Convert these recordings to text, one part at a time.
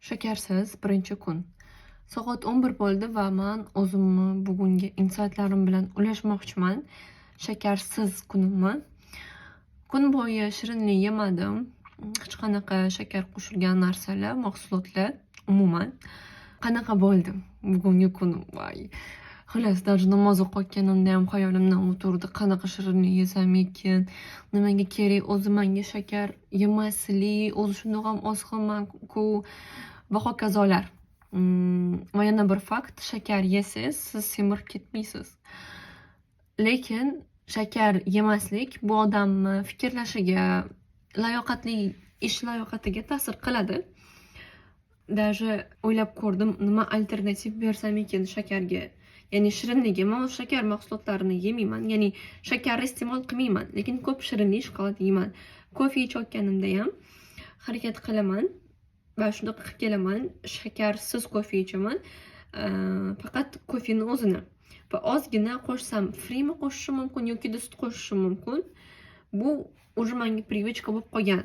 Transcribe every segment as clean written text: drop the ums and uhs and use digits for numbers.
Shakarsiz birinchi kun. Soat 11 bo'ldi va men o'zimni bugungi insightlarim bilan ulashmoqchiman. Shakarsiz kunimni. Kun bo'yi shirinlik yemadim. Hech qanaqa shakar qo'shilgan narsalar, mahsulotlar umuman. Qanaqa bo'ldim bugungi kunim? Voy. Xullas, даже namoz o'qiyotganimda ham xayolimdan o'turdi. Qanaqa shirinlik yesam ekan? Nimaga kerak? O'zi menga shakar yemaslik, o'zi shundoq ham oz xilman-ku va hokazolar. Va yana bir fakt, shakar yesangiz siz semirib ketmaysiz. Lekin shakar yemaslik bu odamni fikrlashiga, layoqatli ish layoqatiga ta'sir qiladi. Даже o'ylab ko'rdim, nima alternativ bersam ekan shakarga. Ya'ni shirinlik, men shakar mahsulotlarini yemayman. Ya'ni shakarni iste'mol qilmayman, lekin ko'p shirinlik, shokolad yeyman. Kofe ichayotganimda ham harakat qilaman va shunday qilib kelaman. Shakarsiz kofe ichaman. Faqat kofeni o'zini. Va ozgina qo'shsam, frimi qo'shishim mumkin yoki sut qo'shishim mumkin. Bu уже menga привычка bo'lib qolgan.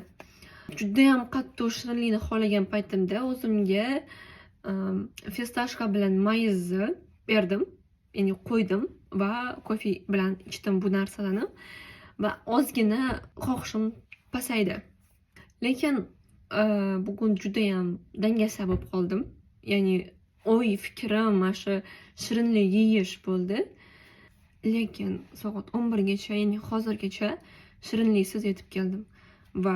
Juda ham qattiq shirinlikni xohlagan paytimda o'zimga fistashka bilan mayizni berdim, ya'ni qo'ydim va kofe bilan ichdim bu narsalarni va ozgina xohishim pasaydi. Lekin bugun juda ham dangasa bo'lib qoldim. Ya'ni fikrim mana shu shirinlik yeyish bo'ldi. Lekin soat 11 gacha, ya'ni hozirgacha shirinliksiz yetib keldim va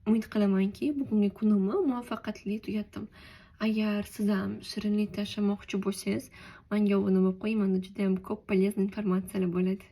umid qilamanki, bugungi kunimni muvaffaqiyatli tugatdim. Agar siz ham shirinlik tashlamoqchi bo'lsangiz, menga obuna bo'lib qo'ying. Menda juda ham ko'p полезный informatsiyalar bo'ladi.